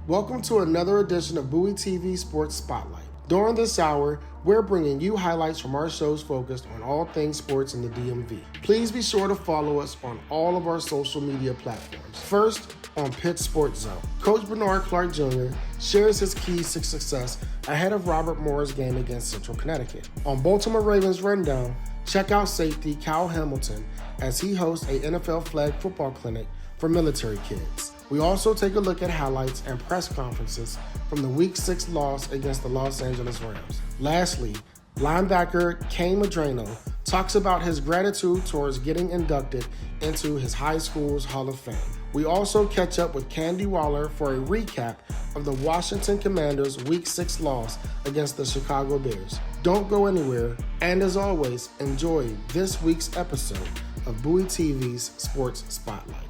Welcome to another edition of Bowie TV Sports Spotlight. During this hour, we're bringing you highlights from our shows focused on all things sports in the DMV. Please be sure to follow us on all of our social media platforms. First, on Pitt Sports Zone, Coach Bernard Clark Jr. shares his keys to success ahead of Robert Moore's game against Central Connecticut. On Baltimore Ravens Rundown, check out safety Kyle Hamilton as he hosts a NFL flag football clinic for military kids. We also take a look at highlights and press conferences from the Week 6 loss against the Los Angeles Rams. Lastly, linebacker Kain Medrano talks about his gratitude towards getting inducted into his high school's Hall of Fame. We also catch up with Candi Waller for a recap of the Washington Commanders' Week 6 loss against the Chicago Bears. Don't go anywhere, and as always, enjoy this week's episode of Bowie TV's Sports Spotlight.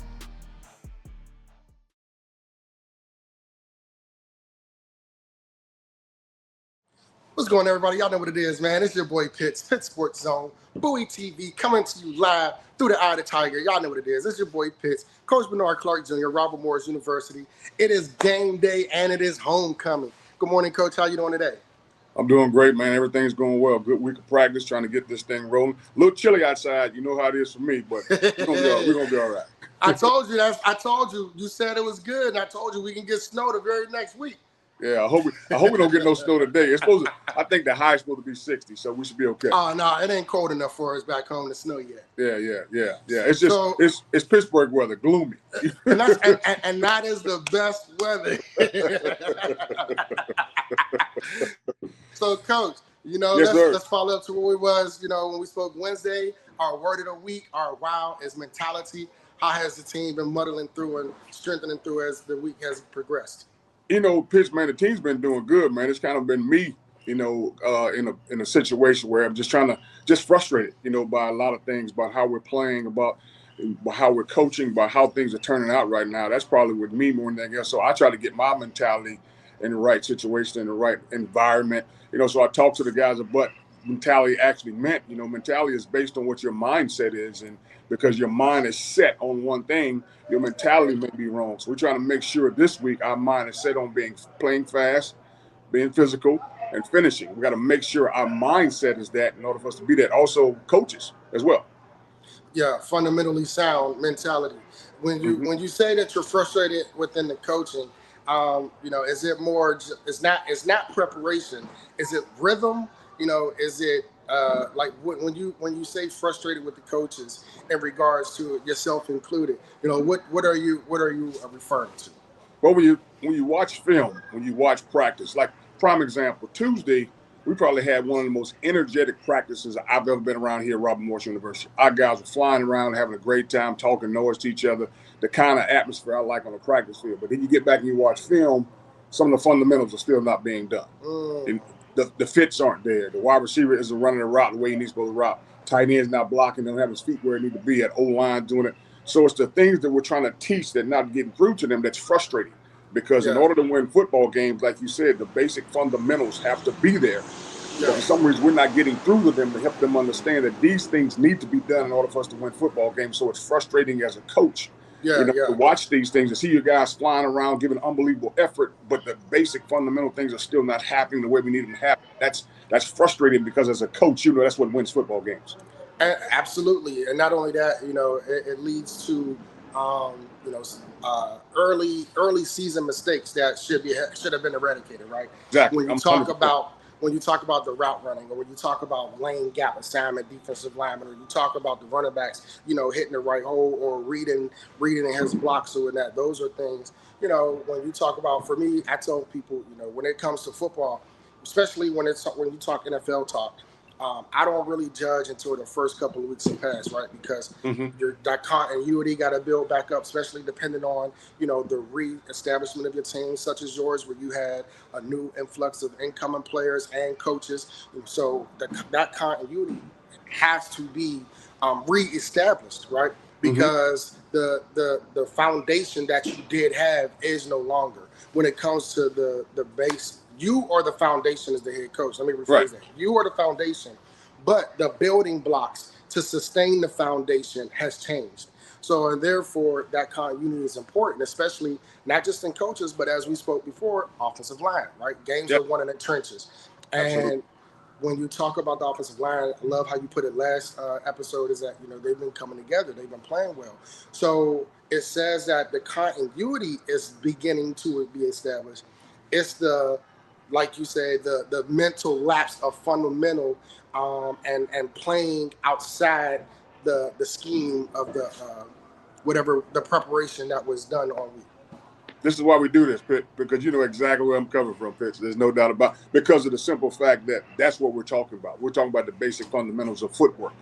What's going on, everybody? Y'all know what it is, man. It's your boy Pitt Sports Zone, Bowie TV, coming to you live through the eye of the tiger. Y'all know what it is. It's your boy Pitt, Coach Bernard Clark Jr., Robert Morris University. It is game day, and it is homecoming. Good morning, Coach. How you doing today? I'm doing great, man. Everything's going well. Good week of practice, trying to get this thing rolling. A little chilly outside. You know how it is for me, but we're gonna be all right. I told you. You said it was good, and I told you we can get snow the very next week. Yeah, I hope we don't get no snow today. It's supposed to. I think the high is supposed to be 60, so we should be okay. Oh no, it ain't cold enough for us back home to snow yet. Yeah. It's just it's Pittsburgh weather, gloomy. And that is the best weather. So, Coach, let's follow up to where we was. When we spoke Wednesday, our word of the week, our wow is mentality. How has the team been muddling through and strengthening through as the week has progressed? Pitch, man, the team's been doing good, man. It's kind of been me, in a situation where I'm just frustrated, by a lot of things, about how we're playing, about how we're coaching, about how things are turning out right now. That's probably with me more than anything else. So I try to get my mentality in the right situation, in the right environment. So I talk to the guys about what mentality actually meant. Mentality is based on what your mindset is, and because your mind is set on one thing, your mentality may be wrong. So we're trying to make sure this week our mind is set on playing fast, being physical, and finishing. We got to make sure our mindset is that in order for us to be that. Also, coaches as well. Yeah, fundamentally sound mentality. When you say that you're frustrated within the coaching, is it more? It's not preparation. Is it rhythm? Is it like when you say frustrated with the coaches in regards to yourself included? What are you referring to? Well, when you watch film, when you watch practice, like prime example, Tuesday we probably had one of the most energetic practices I've ever been around here at Robert Morris University. Our guys were flying around, having a great time, talking noise to each other, the kind of atmosphere I like on the practice field. But then you get back and you watch film, some of the fundamentals are still not being done. And the fits aren't there. The wide receiver isn't running the route the way he needs to go to route. Tight end's not blocking, don't have his feet where he need to be at O-line doing it. So it's the things that we're trying to teach that not getting through to them that's frustrating. Because in order to win football games, like you said, the basic fundamentals have to be there. But for some reason, we're not getting through to them to help them understand that these things need to be done in order for us to win football games. So it's frustrating as a coach to watch these things and see your guys flying around, giving unbelievable effort, but the basic fundamental things are still not happening the way we need them to happen. That's frustrating because as a coach, that's what wins football games. Absolutely. And not only that, it leads to early season mistakes that should have been eradicated, right? Exactly. When you talk about the route running, or when you talk about lane gap assignment, defensive lineman, or you talk about the running backs, hitting the right hole or reading in his blocks or that, those are things, when you talk about, for me, I tell people, when it comes to football, especially when you talk NFL talk, I don't really judge until the first couple of weeks have passed, right? Because that continuity got to build back up, especially depending on, the re-establishment of your team, such as yours, where you had a new influx of incoming players and coaches. And so that continuity has to be re-established, right? Because the foundation that you did have is no longer. When it comes to the base, you are the foundation as the head coach. Let me rephrase that. You are the foundation, but the building blocks to sustain the foundation has changed. So, and therefore, that continuity is important, especially not just in coaches, but as we spoke before, offensive line, right? Games Yep. are won in the trenches. Absolutely. And when you talk about the offensive line, I love how you put it last episode is that, they've been coming together. They've been playing well. So it says that the continuity is beginning to be established. It's the, like you say, the mental lapse of fundamental and playing outside the scheme of the whatever the preparation that was done all week. This is why we do this, Pitt, because you know exactly where I'm coming from, Pitch. There's no doubt about it, because of the simple fact that that's what we're talking about. We're talking about the basic fundamentals of footwork,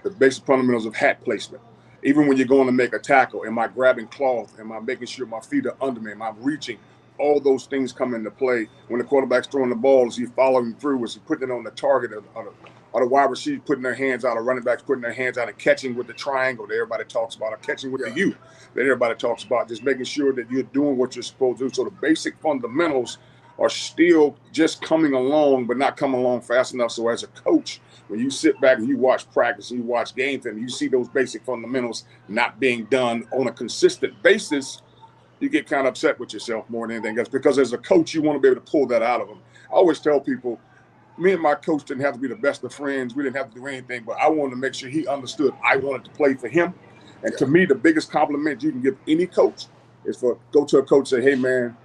the basic fundamentals of hat placement. Even when you're going to make a tackle, am I grabbing cloth? Am I making sure my feet are under me? Am I reaching? All those things come into play when the quarterback's throwing the ball. Is he following through? Is he putting it on the target? Or the wide receiver putting their hands out, or running backs putting their hands out and catching with the triangle that everybody talks about, or catching with the U that everybody talks about, just making sure that you're doing what you're supposed to do. So the basic fundamentals are still just coming along, but not coming along fast enough. So as a coach, when you sit back and you watch practice and you watch game film, you see those basic fundamentals not being done on a consistent basis, you get kind of upset with yourself more than anything else, because as a coach, you want to be able to pull that out of them. I always tell people, me and my coach didn't have to be the best of friends. We didn't have to do anything, but I wanted to make sure he understood I wanted to play for him. And to me, the biggest compliment you can give any coach is for go to a coach and say, hey, man,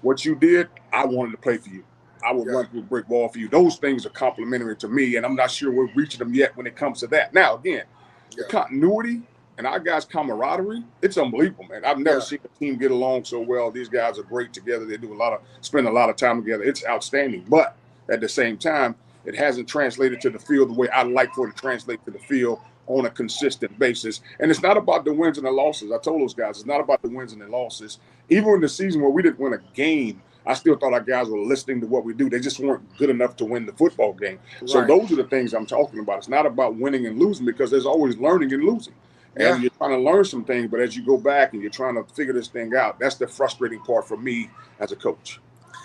what you did, I wanted to play for you. I would run through a brick wall for you. Those things are complimentary to me, and I'm not sure we're reaching them yet when it comes to that. Now, again, the continuity and our guys' camaraderie, it's unbelievable, man. I've never seen a team get along so well. These guys are great together. They do spend a lot of time together. It's outstanding. But at the same time, it hasn't translated to the field the way I'd like for it to translate to the field on a consistent basis. And it's not about the wins and the losses. I told those guys, it's not about the wins and the losses. Even in the season where we didn't win a game, I still thought our guys were listening to what we do. They just weren't good enough to win the football game. So those are the things I'm talking about. It's not about winning and losing, because there's always learning and losing. And you're trying to learn some things, but as you go back and you're trying to figure this thing out, that's the frustrating part for me as a coach.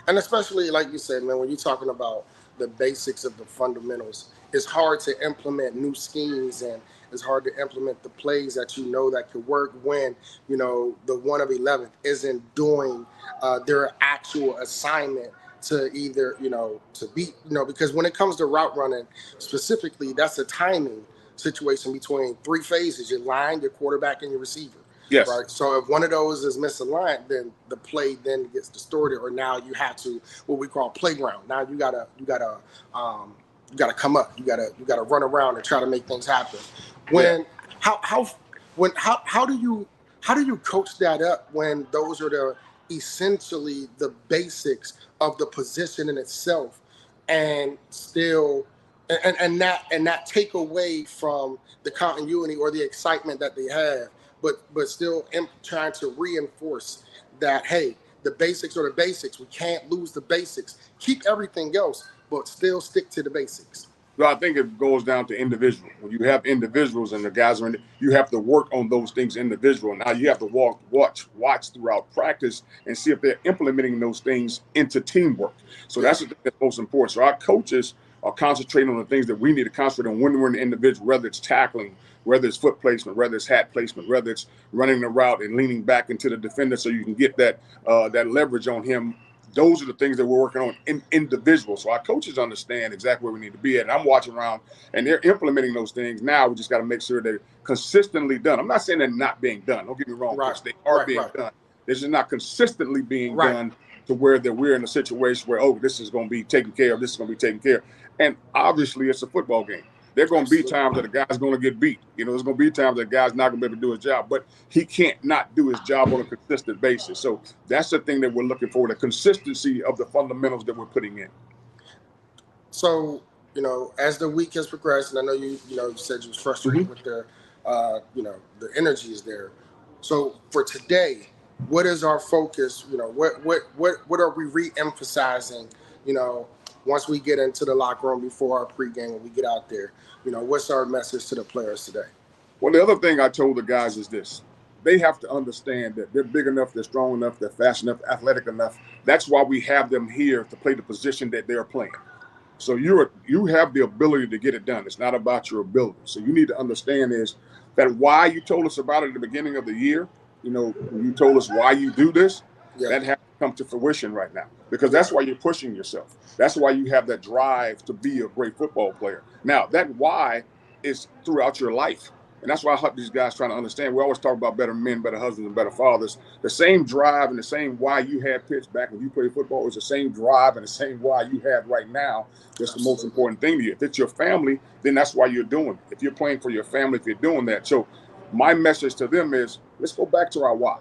And especially, like you said, man, when you're talking about the basics of the fundamentals, it's hard to implement new schemes, and it's hard to implement the plays that that could work when, the 1 of 11th isn't doing their actual assignment to either, to beat, because when it comes to route running specifically, that's a timing situation between three phases: your line, your quarterback, and your receiver. Yes. Right. So if one of those is misaligned, then the play then gets distorted, or now you have to what we call playground. Now you gotta come up. You gotta run around and try to make things happen. How do you coach that up when those are essentially the basics of the position in itself, and still and not take away from the continuity or the excitement that they have, but still trying to reinforce that, hey, the basics are the basics. We can't lose the basics. Keep everything else, but still stick to the basics. Well, I think it goes down to individual. When you have individuals and the guys are you have to work on those things individual. Now you have to watch throughout practice and see if they're implementing those things into teamwork. So that's the thing that's most important. So our coaches are concentrating on the things that we need to concentrate on when we're in the individual, whether it's tackling, whether it's foot placement, whether it's hat placement, whether it's running the route and leaning back into the defender so you can get that leverage on him. Those are the things that we're working on in individuals. So our coaches understand exactly where we need to be at. And I'm watching around, and they're implementing those things now. We just got to make sure they're consistently done. I'm not saying they're not being done. Don't get me wrong. They are being done. They're just not consistently being done to where that we're in a situation where, this is going to be taken care of. This is going to be taken care of. And obviously, it's a football game. There are going to be times that a guy's going to get beat. There's going to be times that a guy's not going to be able to do his job, but he can't not do his job on a consistent basis. So that's the thing that we're looking for, the consistency of the fundamentals that we're putting in. So, as the week has progressed, and I know you said you was frustrated with the energy is there. So for today, what is our focus? What are we re-emphasizing, once we get into the locker room before our pregame, when we get out there? What's our message to the players today? Well, the other thing I told the guys is this. They have to understand that they're big enough, they're strong enough, they're fast enough, athletic enough. That's why we have them here to play the position that they're playing. So you have the ability to get it done. It's not about your ability. So you need to understand is that why you told us about it at the beginning of the year, when you told us why you do this, that has come to fruition right now, because that's why you're pushing yourself. That's why you have that drive to be a great football player. Now, that why is throughout your life. And that's why I help these guys trying to understand. We always talk about better men, better husbands, and better fathers. The same drive and the same why you had pitched back when you played football is the same drive and the same why you have right now. That's the most important thing to you. If it's your family, then that's why you're doing it. If you're playing for your family, if you're doing that. So my message to them is, let's go back to our why.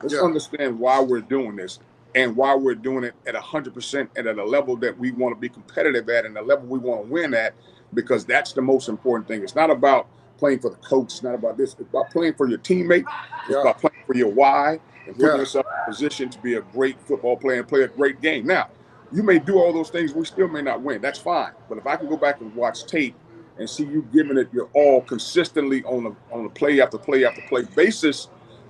Let's understand why we're doing this and why we're doing it at 100% and at a level that we want to be competitive at and the level we want to win at, because that's the most important thing. It's not about playing for the coach. It's not about this. It's about playing for your teammate. It's about playing for your why and putting yourself in a position to be a great football player and play a great game. Now, you may do all those things. We still may not win. That's fine. But if I can go back and watch tape and see you giving it your all consistently on a play after play after play basis,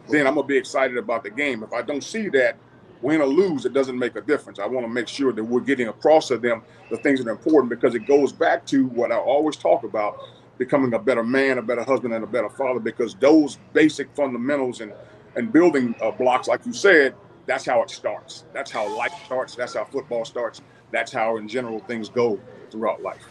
then I'm going to be excited about the game. If I don't see that, win or lose, it doesn't make a difference. I want to make sure that we're getting across to them the things that are important, because it goes back to what I always talk about, becoming a better man, a better husband, and a better father, because those basic fundamentals and building blocks, like you said, that's how it starts. That's how life starts. That's how football starts. That's how, in general, things go throughout life.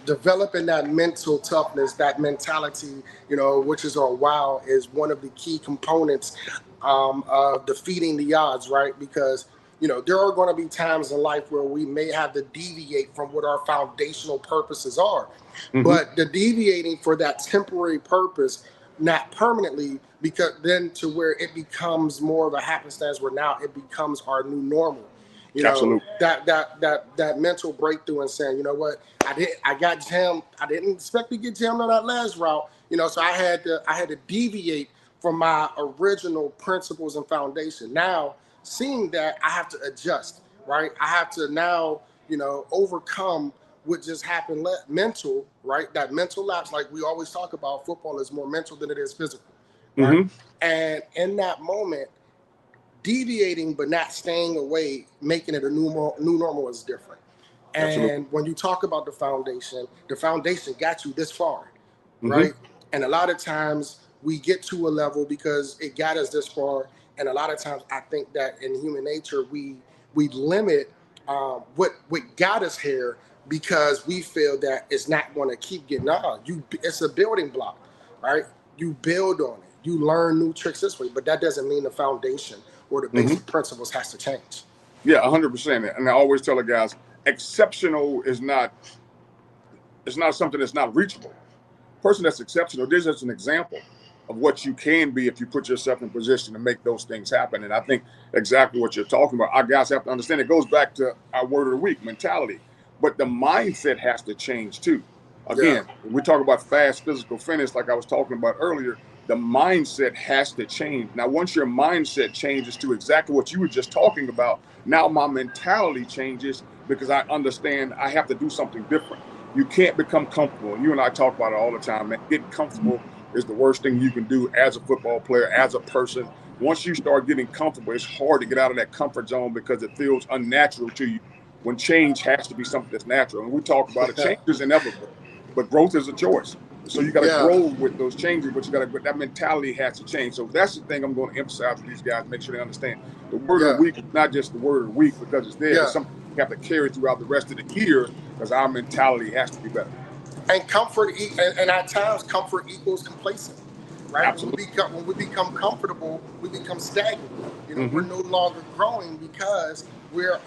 Developing that mental toughness, that mentality, which is on wow, is one of the key components of defeating the odds, right? Because, there are going to be times in life where we may have to deviate from what our foundational purposes are. Mm-hmm. But the deviating for that temporary purpose, not permanently, because then to where it becomes more of a happenstance, where now it becomes our new normal. Absolutely. That mental breakthrough and saying, you know what, I got jammed. I didn't expect to get jammed on that last route. So I had to deviate from my original principles and foundation. Now, seeing that, I have to adjust, right? I have to now, overcome what just happened mental, right? That mental lapse, like we always talk about, football is more mental than it is physical, right? Mm-hmm. And in that moment, deviating but not staying away, making it a new normal is different. And Absolutely. When you talk about the foundation got you this far, mm-hmm. right? And a lot of times we get to a level because it got us this far. And a lot of times I think that in human nature, we limit what got us here because we feel that it's not going to keep getting on. It's a building block, right? You build on it. You learn new tricks this way, but that doesn't mean the foundation or the basic mm-hmm. principles has to change. Yeah, 100%. And I always tell the guys, exceptional is not something that's not reachable. Person that's exceptional, this is an example of what you can be if you put yourself in position to make those things happen. And I think exactly what you're talking about. Our guys have to understand it goes back to our word of the week, mentality. But the mindset has to change too. Again, when we talk about fast physical fitness, like I was talking about earlier, the mindset has to change. Now, once your mindset changes to exactly what you were just talking about, now my mentality changes because I understand I have to do something different. You can't become comfortable. You and I talk about it all the time, man. Getting comfortable is the worst thing you can do as a football player, as a person. Once you start getting comfortable, it's hard to get out of that comfort zone because it feels unnatural to you, when change has to be something that's natural. And we talk about it, change is inevitable, but growth is a choice. So you got to grow with those changes, but that mentality has to change. So that's the thing I'm going to emphasize with these guys, make sure they understand. The word of the week is not just the word of the week because it's there. It's something we have to carry throughout the rest of the year because our mentality has to be better. And comfort, and at times, comfort equals complacent, right? Absolutely. When we become comfortable, we become stagnant. Mm-hmm. We're no longer growing because we are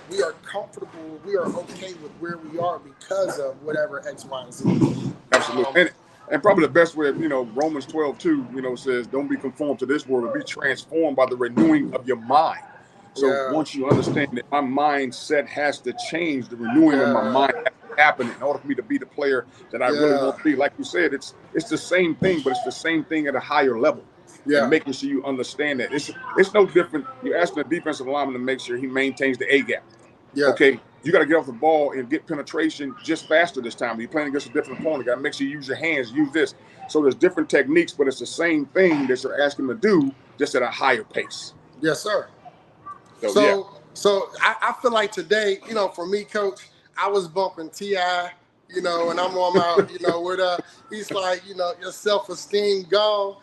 comfortable. We are okay with where we are because of whatever X, Y, and Z. Absolutely. And probably the best way of, Romans 12:2, says, don't be conformed to this world, but be transformed by the renewing of your mind. So once you understand that my mindset has to change, the renewing of my mind has to happen in order for me to be the player that I really want to be. Like you said, it's the same thing, but it's the same thing at a higher level. Yeah. And making sure you understand that. It's no different. You're asking the defensive lineman to make sure he maintains the A gap. Yeah. Okay. You got to get off the ball and get penetration just faster this time. When you're playing against a different opponent, you got to make sure you use your hands, use this. So there's different techniques, but it's the same thing that you're asking them to do, just at a higher pace. Yes, sir. So I feel like today, for me, Coach, I was bumping T.I., you know, and I'm on my, you know, he's like, you know, your self-esteem gone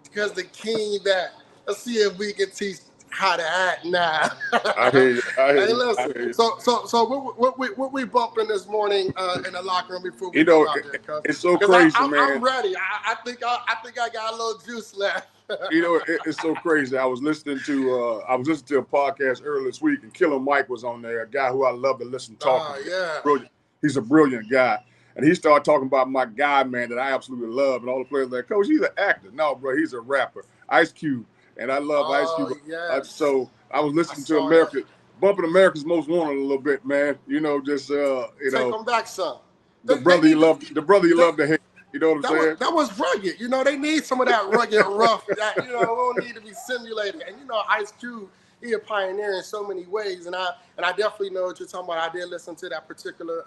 because the king that. Let's see if we can teach how to act now. I hear you. Hey, listen. So what we bumping this morning in the locker room before we go out there, cuz? It's so crazy, man. I'm ready. I think I got a little juice left. You know, it's so crazy. I was listening to a podcast earlier this week, and Killer Mike was on there, a guy who I love to listen to talk. Yeah. Brilliant. He's a brilliant guy. And he started talking about my guy, man, that I absolutely love. And all the players like, Coach, he's an actor. No, bro, he's a rapper. Ice Cube. And I love Ice Cube. Yes. So I was listening to bumping America's Most Wanted a little bit, man. You know, just take them back some. The brother you love to hate. You know what I'm saying? That was rugged. You know, they need some of that rugged rough. That, you know, don't need to be simulated. And you know, Ice Cube, he a pioneer in so many ways. And I definitely know what you're talking about. I did listen to that particular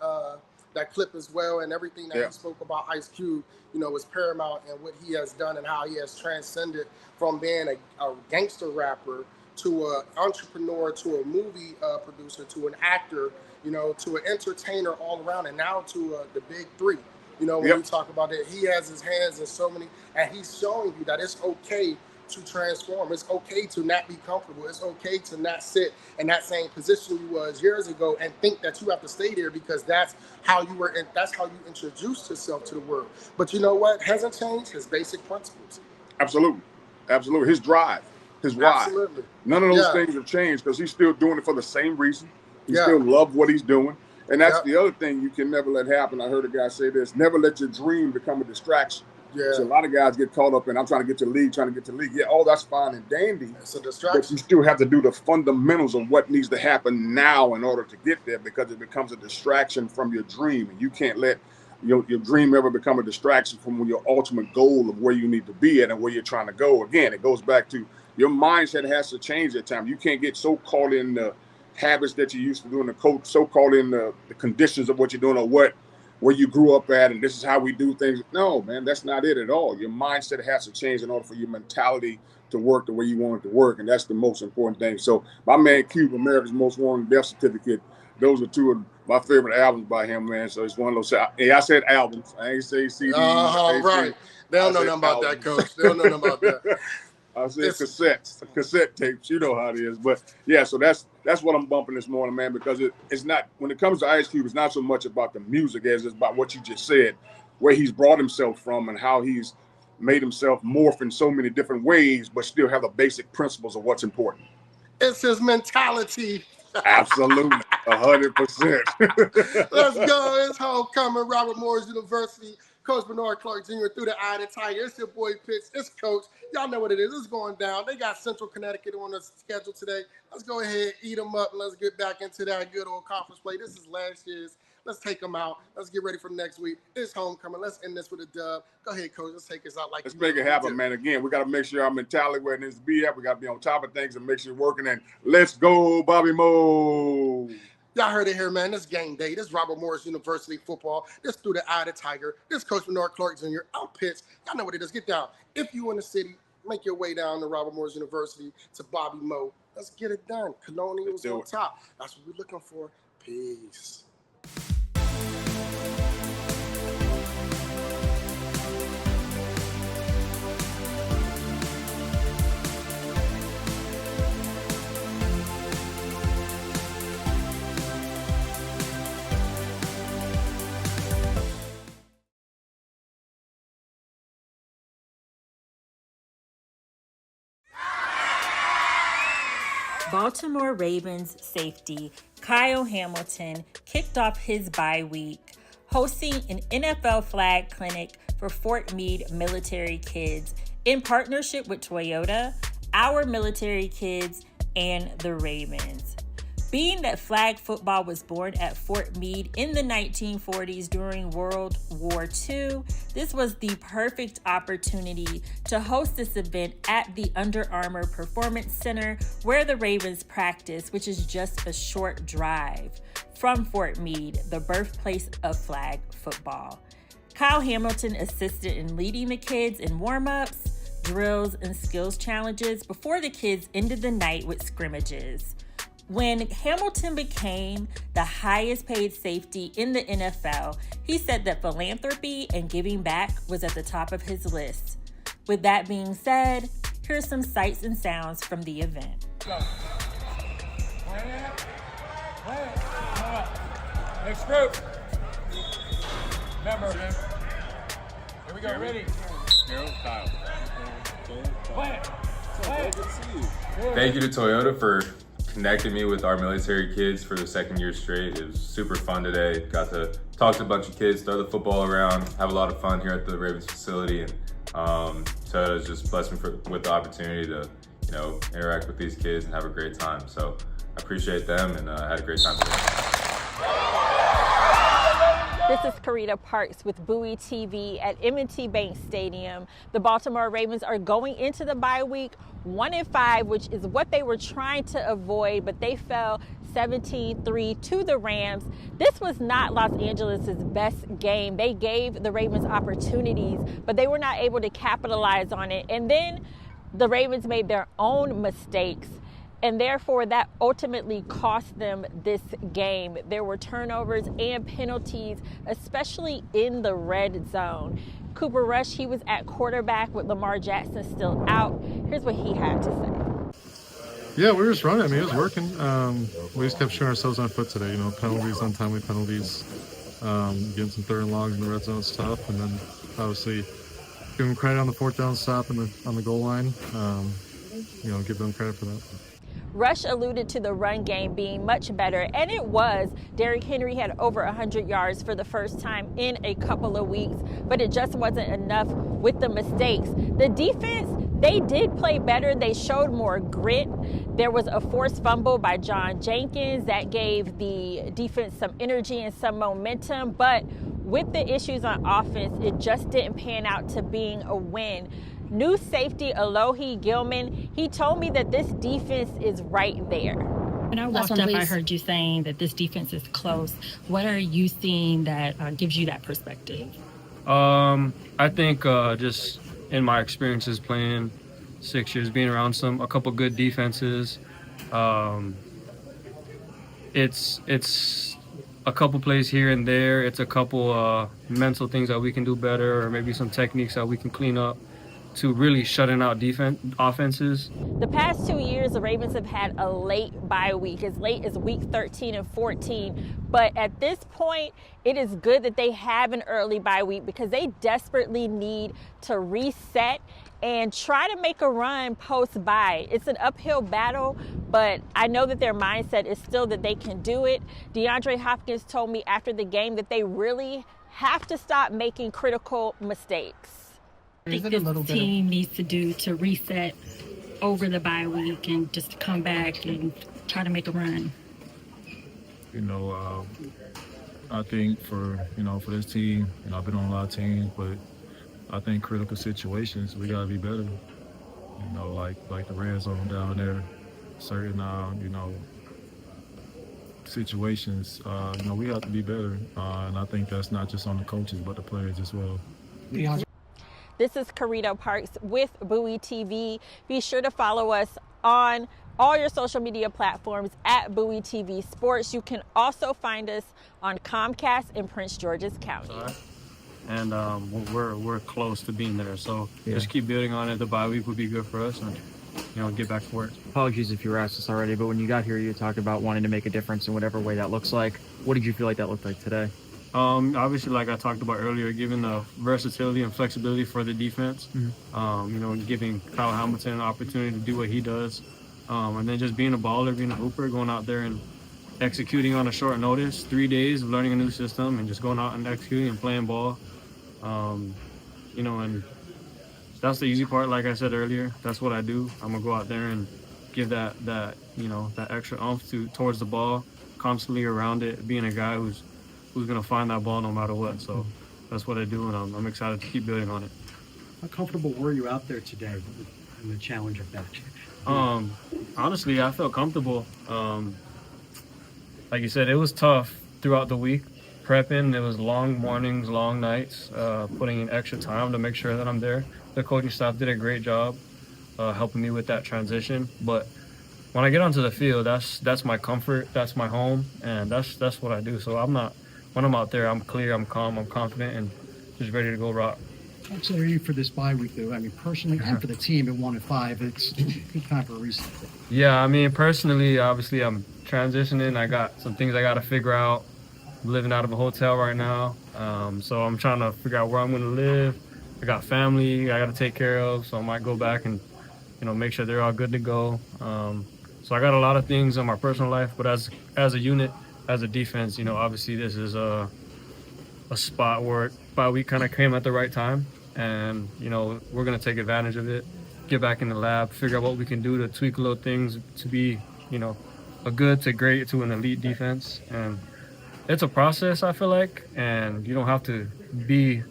that clip as well, and everything that he spoke about Ice Cube, you know, was paramount in what he has done and how he has transcended from being a gangster rapper to an entrepreneur to a movie producer to an actor, you know, to an entertainer all around, and now to the big three. You know, when we talk about it, he has his hands in so many, and he's showing you that it's okay to transform. It's okay to not be comfortable. It's okay to not sit in that same position you was years ago and think that you have to stay there because that's how you were, and that's how you introduced yourself to the world. But you know what hasn't changed? His basic principles. Absolutely. His drive, his why. Absolutely. None of those things have changed because he's still doing it for the same reason. He still loves what he's doing. And that's the other thing you can never let happen. I heard a guy say this: never let your dream become a distraction. Yeah. So a lot of guys get caught up in, I'm trying to get to the league, Yeah, that's fine and dandy. It's a distraction. But you still have to do the fundamentals of what needs to happen now in order to get there, because it becomes a distraction from your dream. And you can't let your dream ever become a distraction from your ultimate goal of where you need to be at and where you're trying to go. Again, it goes back to your mindset has to change at times. You can't get so caught in the habits that you used to do in the coach, so caught in the conditions of what you're doing or where you grew up at, and this is how we do things. No, man, that's not it at all. Your mindset has to change in order for your mentality to work the way you want it to work, and that's the most important thing. So my man Cube, America's Most Wanted, Death Certificate, those are two of my favorite albums by him, man. So it's one of those. Hey, I said albums. I ain't say CDs. Right. They don't know nothing about that, Coach. They don't know nothing about that. I said cassette tapes. You know how it is. But yeah, so that's what I'm bumping this morning, man, because it's not, when it comes to Ice Cube, it's not so much about the music as it's about what you just said, where he's brought himself from and how he's made himself morph in so many different ways, but still have the basic principles of what's important. It's his mentality. Absolutely. 100%. Let's go. It's homecoming, Robert Morris University. Coach Bernard Clark Jr. through the eye of the tiger. It's your boy Pitts. It's Coach. Y'all know what it is. It's going down. They got Central Connecticut on the schedule today. Let's go ahead, eat them up, and let's get back into that good old conference play. This is last year's. Let's take them out. Let's get ready for next week. It's homecoming. Let's end this with a dub. Go ahead, Coach. Let's take us out like. Let's make it happen, man. Again, we got to make sure our mentality where it needs to be at. We got to be on top of things and make sure we're working. And let's go, Bobby Mo. Y'all heard it here, man. This game day. This Robert Morris University football. This through the eye of the tiger. This Coach Bernard Clark Jr. I'm Pitts. Y'all know what it is. Get down. If you in the city, make your way down to Robert Morris University to Bobby Mo. Let's get it done. Colonials on top. That's what we're looking for. Peace. Baltimore Ravens safety Kyle Hamilton kicked off his bye week, hosting an NFL flag clinic for Fort Meade military kids in partnership with Toyota, Our Military Kids, and the Ravens. Being that flag football was born at Fort Meade in the 1940s during World War II, this was the perfect opportunity to host this event at the Under Armour Performance Center where the Ravens practice, which is just a short drive from Fort Meade, the birthplace of flag football. Kyle Hamilton assisted in leading the kids in warm-ups, drills, and skills challenges before the kids ended the night with scrimmages. When Hamilton became the highest paid safety in the NFL, he said that philanthropy and giving back was at the top of his list. With that being said, here's some sights and sounds from the event. Next group. Remember, here we go, ready? Kyle. Thank you to Toyota for connecting me with our military kids for the second year straight. It was super fun today. Got to talk to a bunch of kids, throw the football around, have a lot of fun here at the Ravens facility, and Toyota's just blessed me with the opportunity to, interact with these kids and have a great time. So I appreciate them, and I had a great time today. This is Karita Parks with Bowie TV at M&T Bank Stadium. The Baltimore Ravens are going into the bye week 1-5, which is what they were trying to avoid, but they fell 17-3 to the Rams. This was not Los Angeles' best game. They gave the Ravens opportunities, but they were not able to capitalize on it. And then the Ravens made their own mistakes, and therefore that ultimately cost them this game. There were turnovers and penalties, especially in the red zone. Cooper Rush, he was at quarterback with Lamar Jackson still out. Here's what he had to say. Yeah, we were just running. It was working. We just kept shooting ourselves on foot today. Penalties, untimely penalties, getting some third and longs in the red zone is tough. And then obviously give them credit on the fourth down stop on the goal line. Give them credit for that. Rush alluded to the run game being much better, and it was. Derrick Henry had over 100 yards for the first time in a couple of weeks, but it just wasn't enough with the mistakes. The defense, they did play better. They showed more grit. There was a forced fumble by John Jenkins that gave the defense some energy and some momentum, but with the issues on offense, it just didn't pan out to being a win. New safety Alohi Gilman, he told me that this defense is right there. When I walked up, I heard you saying that this defense is close. What are you seeing that gives you that perspective? I think just in my experiences playing 6 years, being around a couple good defenses, it's a couple plays here and there. It's a couple mental things that we can do better, or maybe some techniques that we can clean up to really shutting out offenses. The past 2 years, the Ravens have had a late bye week, as late as week 13 and 14. But at this point, it is good that they have an early bye week because they desperately need to reset and try to make a run post-bye. It's an uphill battle, but I know that their mindset is still that they can do it. DeAndre Hopkins told me after the game that they really have to stop making critical mistakes. I think this team needs to do to reset over the bye week and just come back and try to make a run? I think for this team, I've been on a lot of teams, but I think critical situations, we got to be better. Like the red zone down there, certain, situations, we have to be better. And I think that's not just on the coaches, but the players as well. This is Karita Parks with Bowie TV. Be sure to follow us on all your social media platforms at Bowie TV Sports. You can also find us on Comcast in Prince George's County. And we're close to being there, so just keep building on it. The bye week would be good for us, and get back to work. Apologies if you were asked this already, but when you got here, you talked about wanting to make a difference in whatever way that looks like. What did you feel like that looked like today? Obviously, like I talked about earlier, giving the versatility and flexibility for the defense, giving Kyle Hamilton an opportunity to do what he does, and then just being a baller, being a hooper, going out there and executing on a short notice, 3 days of learning a new system and just going out and executing and playing ball, and that's the easy part. Like I said earlier, that's what I do. I'm gonna go out there and give that extra oomph towards the ball, constantly around it, being a guy who's going to find that ball no matter what. So that's what I do, and I'm excited to keep building on it. How comfortable were you out there today in the challenge of that? Honestly, I felt comfortable. Like you said, it was tough throughout the week. Prepping, it was long mornings, long nights, putting in extra time to make sure that I'm there. The coaching staff did a great job helping me with that transition. But when I get onto the field, that's my comfort, that's my home, and that's what I do. So when I'm out there, I'm clear, I'm calm, I'm confident, and just ready to go rock. How excited are you for this bye week, though? I mean, personally, and for the team at 1-5, it's good time for a reset. Yeah, I mean, personally, obviously, I'm transitioning. I got some things I got to figure out. I'm living out of a hotel right now, so I'm trying to figure out where I'm going to live. I got family I got to take care of, so I might go back and, make sure they're all good to go. So I got a lot of things in my personal life, but as a unit, as a defense, obviously this is a spot where bye week kind of came at the right time, and we're going to take advantage of it, get back in the lab, figure out what we can do to tweak little things to be, a good to great to an elite defense. And it's a process, I feel like, and you don't have to be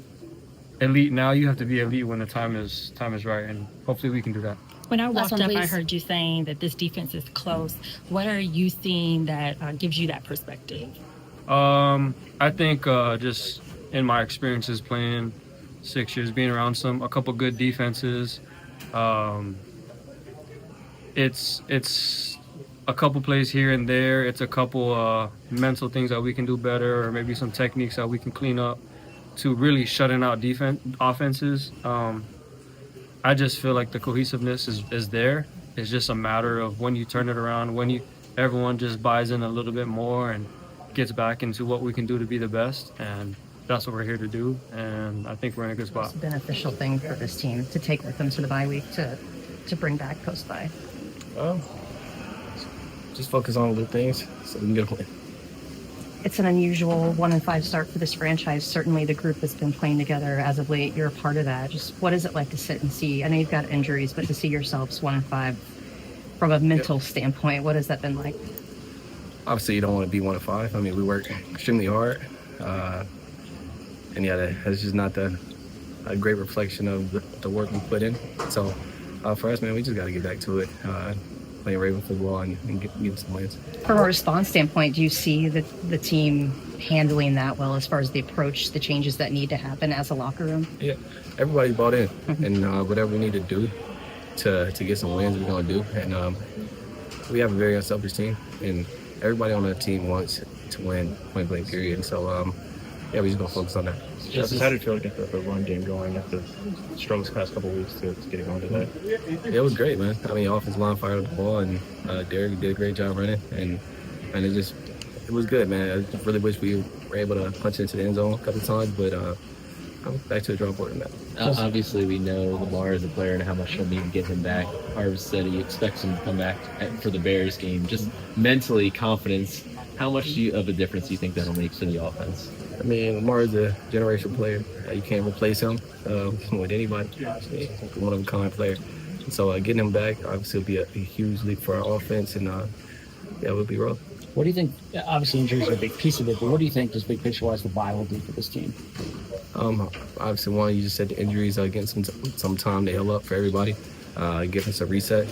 elite now. You have to be elite when the time is right, and hopefully we can do that. When I walked Last one, up, I please. heard you saying that this defense is close. What are you seeing that gives you that perspective? I think just in my experiences playing 6 years, being around a couple good defenses, it's a couple plays here and there. It's a couple mental things that we can do better, or maybe some techniques that we can clean up to really shutting out offenses. I just feel like the cohesiveness is there. It's just a matter of when you turn it around, when everyone just buys in a little bit more and gets back into what we can do to be the best. And that's what we're here to do. And I think we're in a good spot. It's a beneficial thing for this team to take with them to the bye week to bring back post-bye. Just focus on little things so we can get a win. It's an unusual 1-5 start for this franchise. Certainly the group that's been playing together as of late, you're a part of that. Just what is it like to sit and see? I know you've got injuries, but to see yourselves 1-5 from a mental standpoint, what has that been like? Obviously, you don't want to be 1-5. I mean, we work extremely hard. And yeah, that's just not a great reflection of the work we put in. So for us, man, we just got to get back to it. Playing Raven football and get some wins. From a response standpoint, do you see the team handling that well as far as the approach, the changes that need to happen as a locker room? Yeah, everybody bought in, and whatever we need to do to get some wins, we're going to do. And we have a very unselfish team, and everybody on the team wants to win point blank period. And so, yeah, we just going to focus on that. Justice, how did you feel to get the run game going after struggles the past couple of weeks to get it going today? It was great, man. I mean, offensive line fired up the ball, and Derek did a great job running, and it was good, man. I just really wish we were able to punch into the end zone a couple of times, but I'm back to the drawing board on that. Obviously, we know Lamar is a player and how much he'll need to get him back. Harv said he expects him to come back for the Bears game. Just mentally, confidence, how much of a difference do you think that'll make to the offense? I mean, Lamar is a generational player. You can't replace him with anybody. He's a one-of-a-kind player. So getting him back obviously will be a huge leap for our offense, and yeah, we'll be rolling. What do you think? Obviously, injuries are a big piece of it, but what do you think, just big picture-wise, the bye will do for this team? Obviously, one, you just said the injuries, getting some time to heal up for everybody, give us a reset.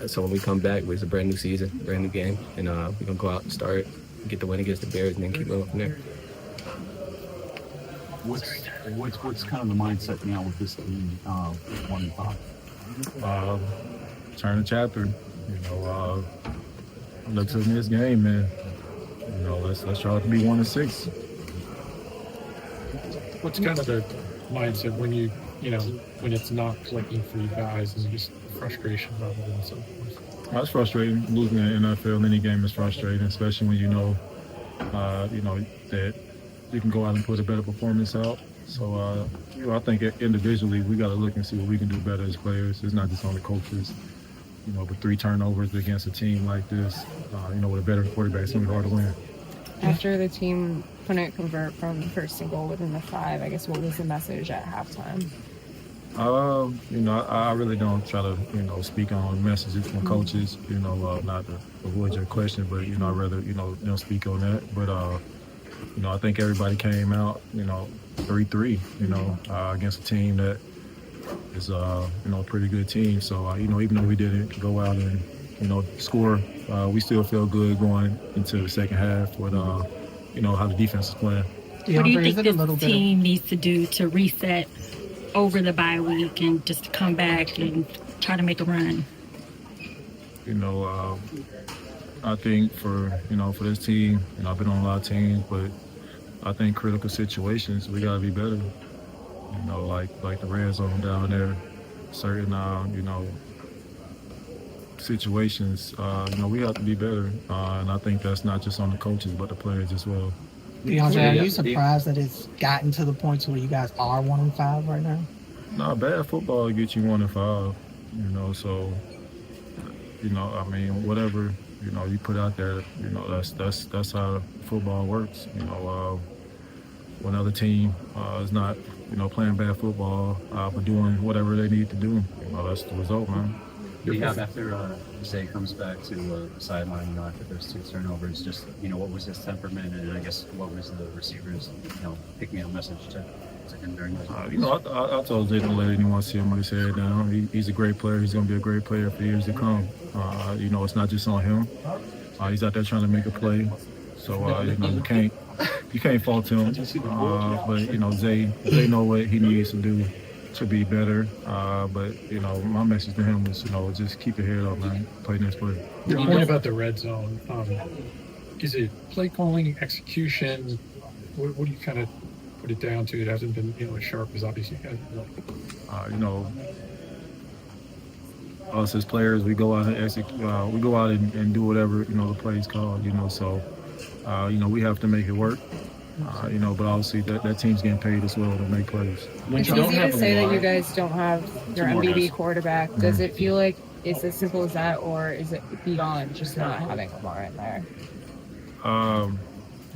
So when we come back, it's a brand new season, brand new game, and we're going to go out and start, get the win against the Bears, and then keep going from there. What's kind of the mindset now with this team, 1-5? Turn the chapter. Look to this game, man. Let's try to be 1-6. What's kind of the mindset when when it's not clicking for you guys, and just frustration rather than so forth? That's frustrating. Losing in the NFL, any game is frustrating, especially when you know that you can go out and put a better performance out. So, I think individually we got to look and see what we can do better as players. It's not just on the coaches. But 3 turnovers against a team like this, with a better quarterback, it's going to be hard to win. After the team couldn't convert from the first and goal within the 5, I guess what was the message at halftime? I really don't try to, speak on messages from coaches, not to avoid your question, but, I'd rather, don't speak on that. But, I think everybody came out, 3-3, against a team that is, a pretty good team. So, even though we didn't go out and, score, we still feel good going into the second half with, how the defense is playing. What do you think this team needs to do to reset over the bye week and just come back and try to make a run? I think for this team, I've been on a lot of teams, but I think critical situations, we got to be better. Like the red zone down there, certain, situations, we have to be better. And I think that's not just on the coaches, but the players as well. DeAndre, are you surprised that it's gotten to the point to where you guys are 1-5 right now? No, bad football gets you 1-5, so, I mean, whatever, you put out there, that's how football works. When other team is not, playing bad football, but doing whatever they need to do, that's the result, man. After Zay comes back to the sideline, after those 2 turnovers, just, what was his temperament, and I guess what was the receivers, picking up message to him during those I told Zay don't let anyone see him with his head down. He's a great player. He's going to be a great player for years to come. It's not just on him. He's out there trying to make a play. So, you can't fault him. But, Zay know what he needs to do to be better. But my message to him is, just keep your head up, man. Play next play. Your point about the red zone, is it play calling, execution? What do you kind of put it down to? It hasn't been, as sharp as obviously it has. Us as players, we go out and execute. We go out and do whatever the play's called. So we have to make it work. But obviously that team's getting paid as well to make plays. It's easy to say that you guys don't have your MVP quarterback. Does it feel like it's as simple as that, or is it beyond just not having Lamar in there?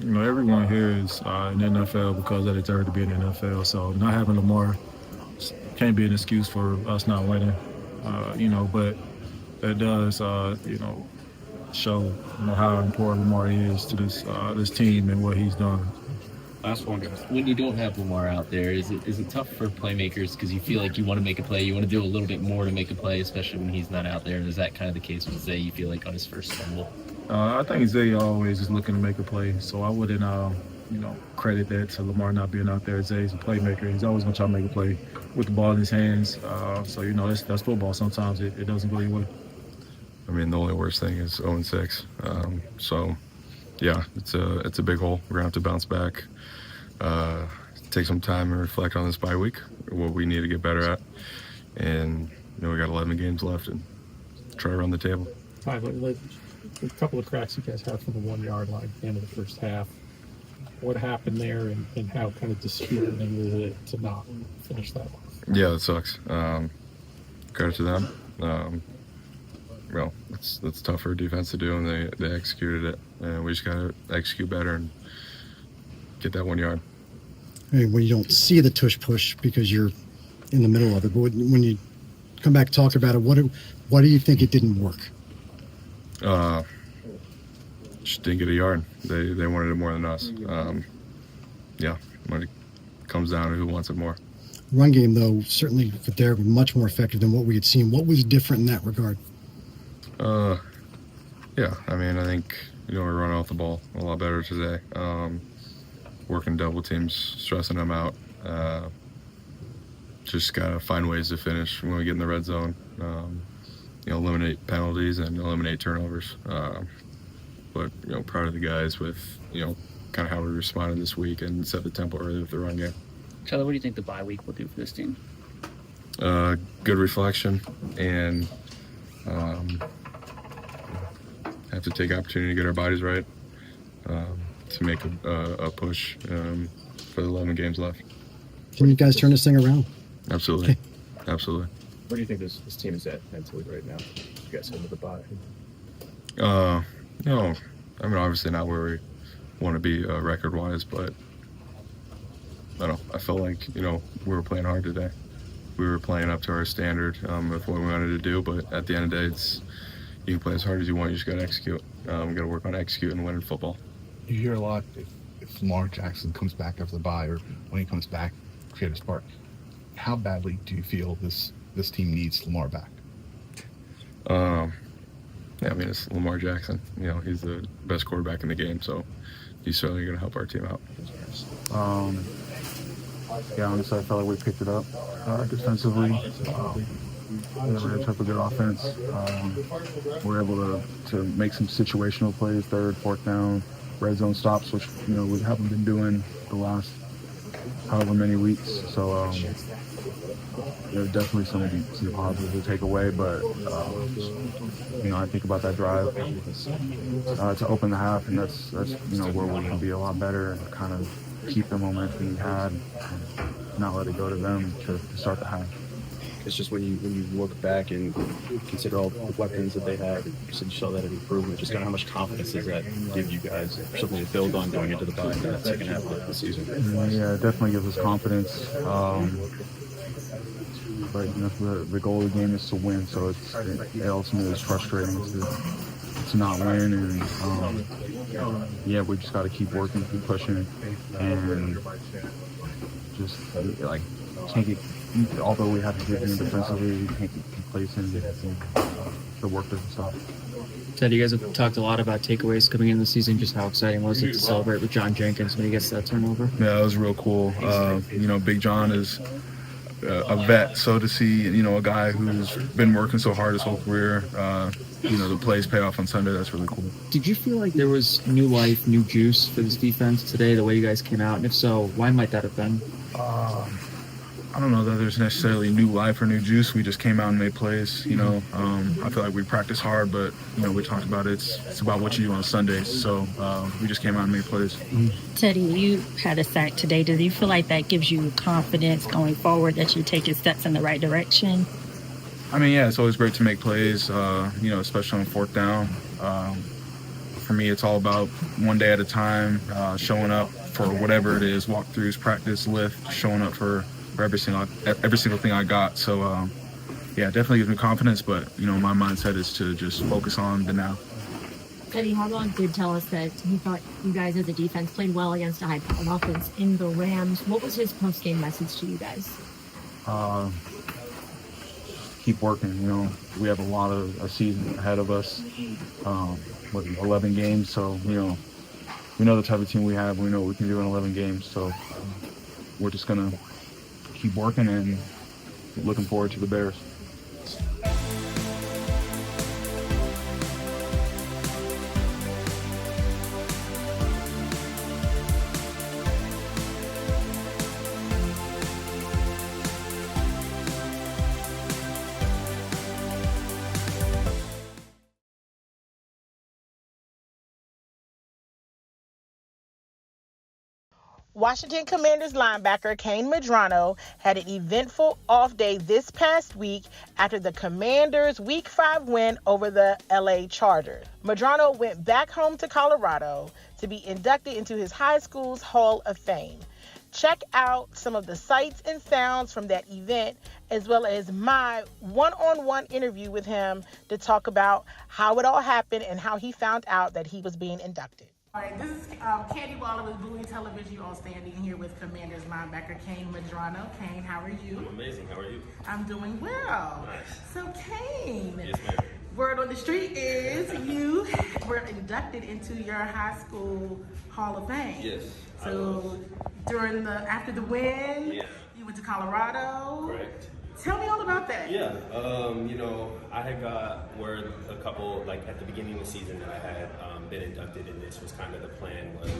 Everyone here is in the NFL because they deserve to be in the NFL. So not having Lamar can't be an excuse for us not winning. But that does, show how important Lamar is to this team and what he's done. Last one. When you don't have Lamar out there, is it tough for playmakers because you feel like you want to make a play, you want to do a little bit more to make a play, especially when he's not out there? And is that kind of the case with Zay, you feel like, on his first fumble? I think Zay always is looking to make a play, so I wouldn't, credit that to Lamar not being out there. Zay's a playmaker. He's always going to try to make a play with the ball in his hands. So, that's football. Sometimes it doesn't go your way. I mean, the only worst thing is 0-6. So, yeah, it's a big hole. We're going to have to bounce back, take some time and reflect on this bye week, what we need to get better at. And, we got 11 games left and try to run the table. All right, a couple of cracks you guys had from the 1 yard line at the end of the first half. What happened there, and how kind of dispiriting is it to not finish that one? Yeah, it sucks. Credit to them. Well, that's tough for defense to do, and they executed it. And we just got to execute better and get that 1 yard. I mean, when you don't see the tush push because you're in the middle of it, but when you come back and talk about it, why do you think it didn't work? Just didn't get a yard. They wanted it more than us. Yeah, when it comes down to who wants it more. Run game, though, certainly for there, much more effective than what we had seen. What was different in that regard? Yeah, I mean, I think, we're running off the ball a lot better today. Working double teams, stressing them out. Just got to find ways to finish when we get in the red zone. Eliminate penalties and eliminate turnovers. But, proud of the guys with, kind of how we responded this week and set the tempo early with the run game. Charlie, what do you think the bye week will do for this team? Good reflection, and have to take opportunity to get our bodies right to make a push for the 11 games left. Can you guys turn this thing around? Absolutely. Okay. Absolutely. Where do you think this team is at mentally right now? You guys into the bye? I mean, obviously not where we want to be record-wise, but I don't know. I felt like, we were playing hard today. We were playing up to our standard of what we wanted to do, but at the end of the day, you can play as hard as you want. You just got to execute. We got to work on executing and winning football. You hear a lot if Lamar Jackson comes back after the bye, or when he comes back, create a spark. How badly do you feel this team needs Lamar back? Yeah, I mean, it's Lamar Jackson. He's the best quarterback in the game, so he's certainly going to help our team out. Yeah, honestly, I felt like we picked it up defensively. We're a type of good offense. We're able to make some situational plays, third, fourth down, red zone stops, which we haven't been doing the last however many weeks. So there's definitely some positives to take away. But I think about that drive to open the half, and that's where we can be a lot better and kind of keep the momentum we had, and not let it go to them to start the half. It's just when you look back and consider all the weapons that they had, you saw that improvement. Just kind of how much confidence does that give you guys, or something to build on going into the bye in that second half of the season? Yeah, it definitely gives us confidence. But the goal of the game is to win, so it ultimately is frustrating to not win, and we just got to keep working, keep pushing, and just can't get. Although we have to give in defensively, we can't keep complacent. The work doesn't stop. Ted, you guys have talked a lot about takeaways coming in the season. Just how exciting was it to celebrate with John Jenkins when he gets that turnover? Yeah, it was real cool. Big John is a vet, so to see a guy who's been working so hard his whole career, the plays pay off on Sunday. That's really cool. Did you feel like there was new life, new juice for this defense today, the way you guys came out? And if so, why might that have been? I don't know that there's necessarily new life or new juice. We just came out and made plays. I feel like we practiced hard, but we talked about it's about what you do on Sundays. So we just came out and made plays. Teddy, you had a sack today. Do you feel like that gives you confidence going forward that you're taking steps in the right direction? I mean, yeah, it's always great to make plays, especially on fourth down. For me, it's all about one day at a time, showing up for whatever it is, walkthroughs, practice, lift, showing up for every single thing I got. So, definitely gives me confidence, but, my mindset is to just focus on the now. Teddy Harbaugh did tell us that he thought you guys as a defense played well against a high-powered offense in the Rams. What was his post-game message to you guys? Keep working. We have a season ahead of us, 11 games. So, we know the type of team we have. We know what we can do in 11 games. So we're just going to keep working and looking forward to the Bears. Washington Commanders linebacker Kain Medrano had an eventful off day this past week after the Commanders' Week 5 win over the LA Chargers. Medrano went back home to Colorado to be inducted into his high school's Hall of Fame. Check out some of the sights and sounds from that event, as well as my one-on-one interview with him to talk about how it all happened and how he found out that he was being inducted. All right, this is Candi Waller with Bowie Television. On standing here with Commanders linebacker Kain Medrano. Kain, how are you? I'm amazing. How are you? I'm doing well. Nice. So, Kain, yes, ma'am. Word on the street is you were inducted into your high school Hall of Fame. Yes. So, after the win, you went to Colorado. Correct. Tell me all about that. Yeah, I had got word a couple, at the beginning of the season that I had been inducted, and this was kind of the plan was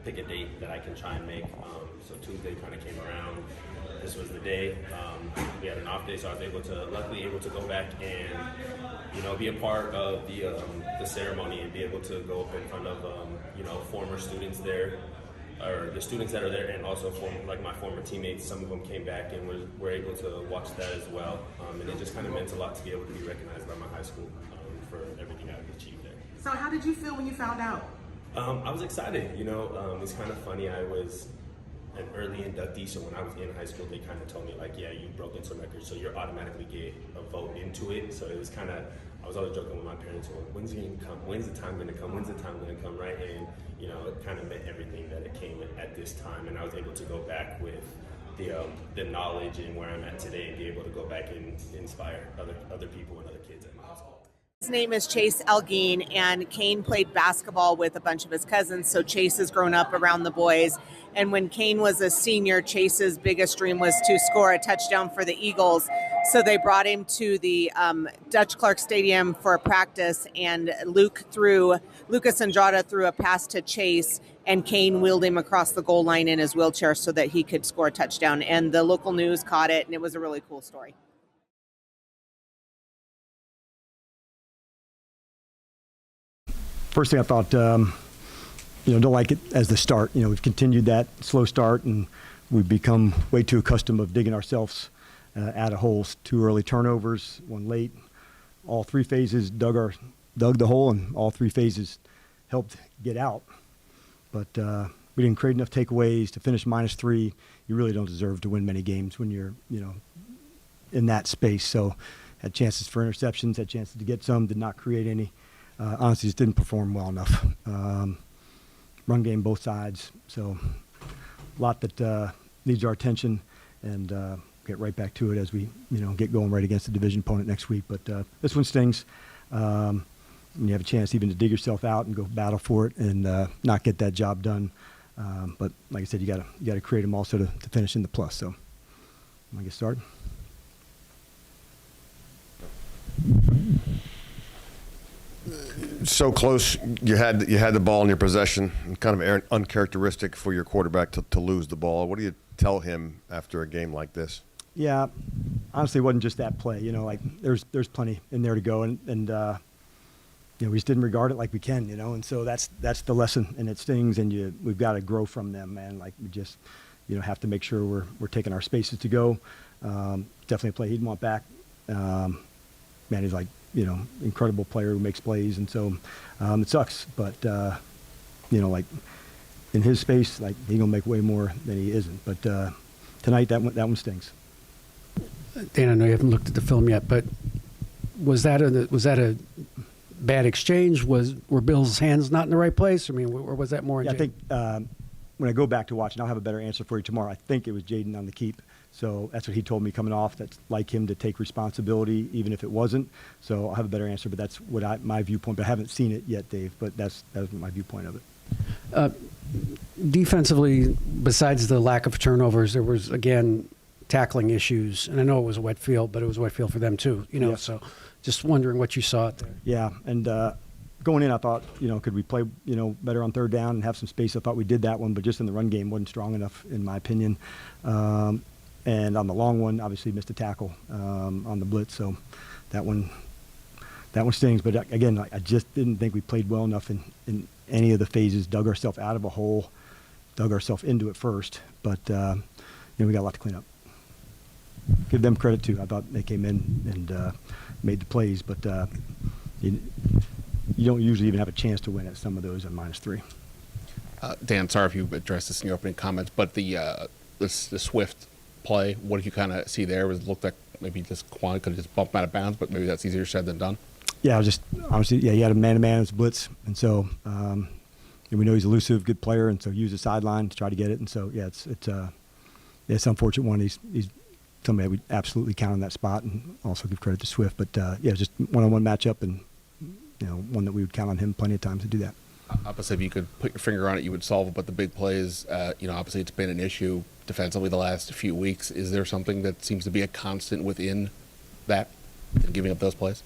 pick a date that I can try and make. So Tuesday kind of came around. This was the day. We had an off day, so I was luckily able to go back and, be a part of the ceremony and be able to go up in front of, former students there. Or the students that are there, and also my former teammates. Some of them came back and were able to watch that as well. And it just kind of meant a lot to be able to be recognized by my high school for everything I've achieved there. So how did you feel when you found out? I was excited. It's kind of funny. I was an early inductee, so when I was in high school, they kind of told me you broke into records, so you're automatically get a vote into it. So it was kind of, I was always joking with my parents, when's it going to come? When's the time going to come? When's the time going to come, right? And, it kind of meant everything that it came at this time. And I was able to go back with the knowledge and where I'm at today and be able to go back and inspire other people and other kids at my high school. His name is Chase Elgin, and Kain played basketball with a bunch of his cousins, so Chase has grown up around the boys. And when Kain was a senior, Chase's biggest dream was to score a touchdown for the Eagles. So they brought him to the Dutch Clark Stadium for a practice, and Lucas Andrada threw a pass to Chase, and Kain wheeled him across the goal line in his wheelchair so that he could score a touchdown. And the local news caught it, and it was a really cool story. First thing I thought, don't like it as the start. We've continued that slow start, and we've become way too accustomed of digging ourselves out of holes. 2 early turnovers, 1 late. All 3 phases dug the hole, and all 3 phases helped get out. But we didn't create enough takeaways to finish -3. You really don't deserve to win many games when you're, in that space. So had chances for interceptions, had chances to get some, did not create any. Honestly, just didn't perform well enough. Run game both sides, so a lot that needs our attention, and get right back to it as we get going right against the division opponent next week. But this one stings. When you have a chance even to dig yourself out and go battle for it and not get that job done. But like I said, you got to create them also to finish in the plus. So I'm gonna get started. So close, you had the ball in your possession, and kind of uncharacteristic for your quarterback to lose the ball. What do you tell him after a game like this? Yeah, honestly, it wasn't just that play. There's plenty in there to go, and we just didn't regard it like we can, and so that's the lesson, and it stings, and we've got to grow from them, man. Like we just have to make sure we're taking our spaces to go. Definitely a play he'd want back. Man, he's like incredible player who makes plays, and so it sucks, but like in his space, like he's gonna make way more than he isn't. But tonight that one stings. Dan, I know you haven't looked at the film yet, but was that a bad exchange? Were Bill's hands not in the right place? I mean, or was that more? Yeah, I think when I go back to watch, and I'll have a better answer for you tomorrow. I think it was Jaden on the keep. So that's what he told me coming off. That's like him to take responsibility, even if it wasn't. So I'll have a better answer, but that's what my viewpoint. But I haven't seen it yet, Dave. But that was my viewpoint of it. Defensively, besides the lack of turnovers, there was again tackling issues, and I know it was a wet field, but it was a wet field for them too. Yeah. So just wondering what you saw out there. Yeah, and going in, I thought, could we play, better on third down and have some space? I thought we did that one, but just in the run game wasn't strong enough, in my opinion. And on the long one, obviously missed a tackle on the blitz, so that one stings. But again, I just didn't think we played well enough in any of the phases. Dug ourselves out of a hole, dug ourselves into it first, but we got a lot to clean up. Give them credit too. I thought they came in and made the plays, but you don't usually even have a chance to win at some of those at -3. Dan, sorry if you addressed this in your opening comments, but the Swift play, what did you kind of see there? It looked like maybe just Quan could have just bumped him out of bounds, but maybe that's easier said than done. Yeah, just honestly, he had a man-to-man as blitz, and so we know he's elusive, good player, and so use the sideline to try to get it. And so it's unfortunate one. He's somebody we absolutely count on that spot, and also give credit to Swift. But just one-on-one matchup, and one that we would count on him plenty of times to do that. Obviously, if you could put your finger on it, you would solve it. But the big plays, obviously it's been an issue defensively the last few weeks. Is there something that seems to be a constant within that and giving up those plays?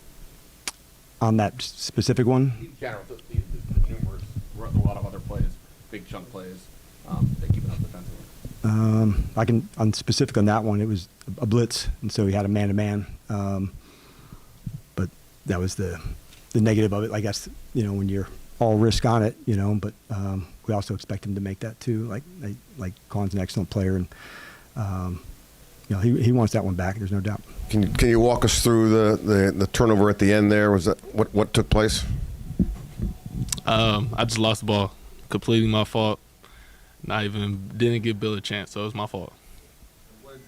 On that specific one? In general, the numerous, a lot of other plays, big chunk plays, that keep it up defensively. On specific on that one, it was a blitz, and so he had a man-to-man. But that was the negative of it, I guess, when you're all risk on it, but we also expect him to make that too. Like Con's an excellent player, and he wants that one back. There's no doubt. Can you walk us through the turnover at the end there? Was that what took place? I just lost the ball, completely my fault. Didn't give Bill a chance, so it was my fault.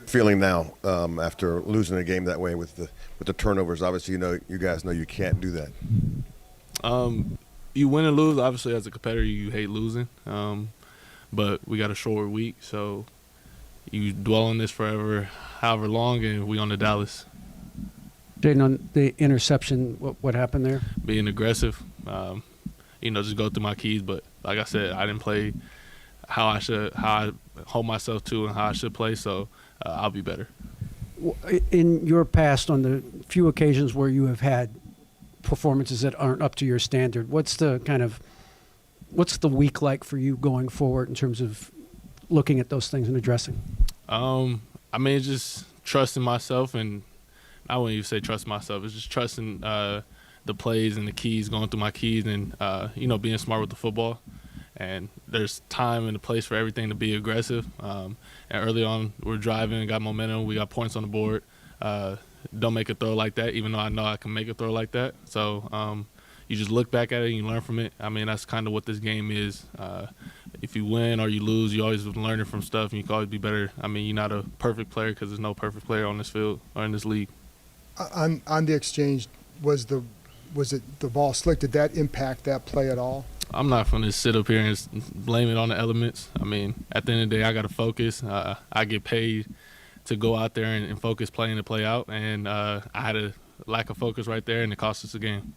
Feeling now after losing a game that way with the turnovers? Obviously, you guys know you can't do that. You win and lose. Obviously, as a competitor, you hate losing. But we got a short week, so you dwell on this forever, however long, and we on to Dallas. Jaden, on the interception, what happened there? Being aggressive, just go through my keys. But like I said, I didn't play how I hold myself to and how I should play. So I'll be better. In your past, on the few occasions where you have had performances that aren't up to your standard, what's the week like for you going forward in terms of looking at those things and addressing? It's just trusting myself, and I wouldn't even say trust myself. It's just trusting the plays and the keys, going through my keys, and being smart with the football. And there's time and a place for everything to be aggressive. And early on, we're driving, got momentum, we got points on the board. Don't make a throw like that, even though I know I can make a throw like that. So you just look back at it and you learn from it. That's kind of what this game is. If you win or you lose, you always learning from stuff, and you can always be better. You're not a perfect player because there's no perfect player on this field or in this league. On the exchange, was it the ball slick? Did that impact that play at all? I'm not going to sit up here and blame it on the elements. At the end of the day, I got to focus. I get paid to go out there and focus playing to play out, and I had a lack of focus right there, and it cost us the game.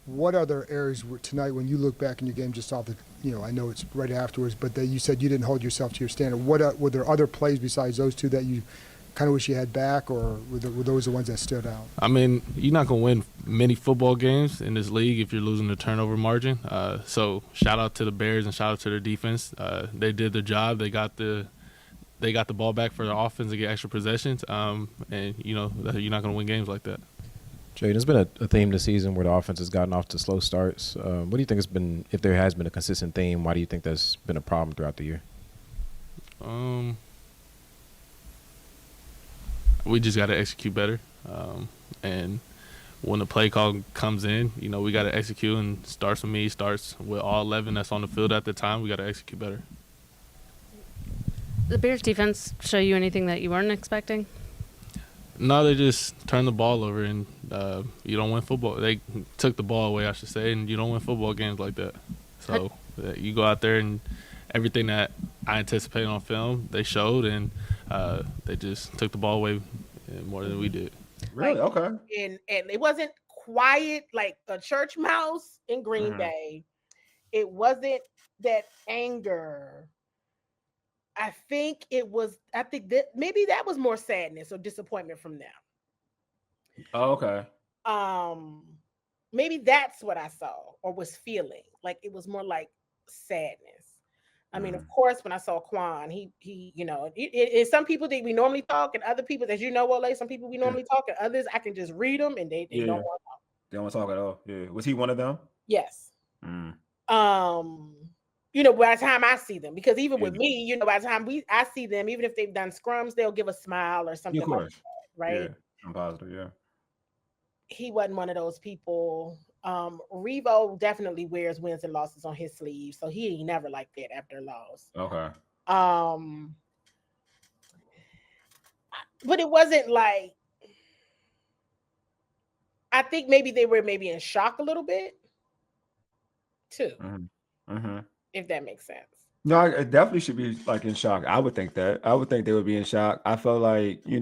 What other areas tonight, when you look back in your game just off the, I know it's right afterwards, but you said you didn't hold yourself to your standard. Were there other plays besides those two that you kind of wish you had back, or were those the ones that stood out? You're not going to win many football games in this league if you're losing the turnover margin. So shout out to the Bears and shout out to their defense. They did their job. They got the ball back for their offense to get extra possessions. And you're not going to win games like that. Jay, there's been a theme this season where the offense has gotten off to slow starts. What do you think has been, if there has been a consistent theme, why do you think that's been a problem throughout the year? We just got to execute better. And when the play call comes in, we got to execute, and starts with me, starts with all 11 that's on the field at the time. We got to execute better. The Bears defense show you anything that you weren't expecting? No, they just turned the ball over, and you don't win football. They took the ball away, I should say, and you don't win football games like that. So you go out there, and everything that I anticipated on film, they showed, and they just took the ball away more than we did. Really? Okay. And it wasn't quiet like a church mouse in Green Bay. It wasn't that anger. I think that maybe that was more sadness or disappointment from them. Oh, okay. Maybe that's what I saw or was feeling. Like it was more like sadness. Of course, when I saw Quan, he some people that we normally talk, and other people, as you know, Wale, some people we normally talk, and others I can just read them and they don't want to talk. They don't want to talk at all. Yeah. Was he one of them? Yes. By the time I see them, because even with me, by the time I see them, even if they've done scrums, they'll give a smile or something like that, right? Yeah, I'm positive, yeah. He wasn't one of those people. Revo definitely wears wins and losses on his sleeve, so he ain't never like that after a loss. Okay. But it wasn't like, I think maybe they were in shock a little bit too. If that makes sense. No, it definitely should be like in shock. I would think that. I would think they would be in shock. I felt like, they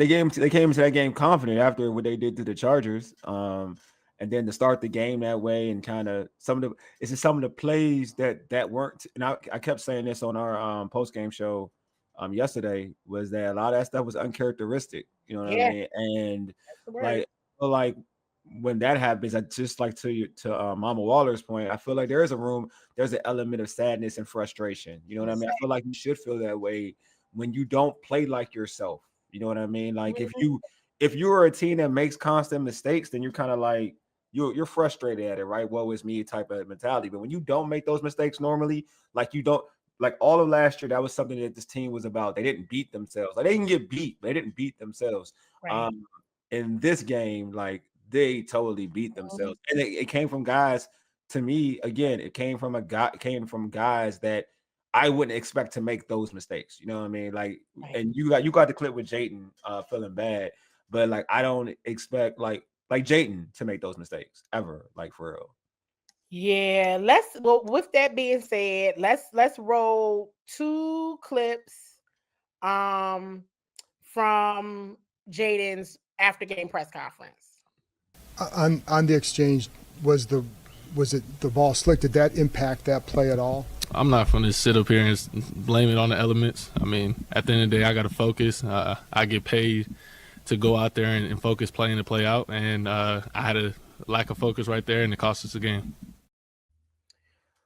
came into that game confident after what they did to the Chargers. And then to start the game that way, and kind of some of the plays that weren't, and I kept saying this on our post game show yesterday, was that a lot of that stuff was uncharacteristic. You know what I mean? And like when that happens, I just like to Mama Waller's point, I feel like there's an element of sadness and frustration. You know what I mean? I feel like you should feel that way when you don't play like yourself. You know what I mean? Like if you're a team that makes constant mistakes, then you're kind of like you're frustrated at it, right? Woe is me type of mentality. But when you don't make those mistakes normally, like all of last year, that was something that this team was about. They didn't beat themselves. Like they didn't get beat, but they didn't beat themselves. Right. In this game, like they totally beat themselves, and it came from guys. To me, again, it came from guys that I wouldn't expect to make those mistakes. You know what I mean? Like, and you got the clip with Jayden feeling bad, but like I don't expect like Jayden to make those mistakes ever, like for real. Yeah, with that being said, let's roll two clips from Jaden's after game press conference. On the exchange, was it the ball slick? Did that impact that play at all? I'm not going to sit up here and blame it on the elements. I mean, at the end of the day, I got to focus. I get paid to go out there and focus playing to play out, and I had a lack of focus right there, and it cost us the game.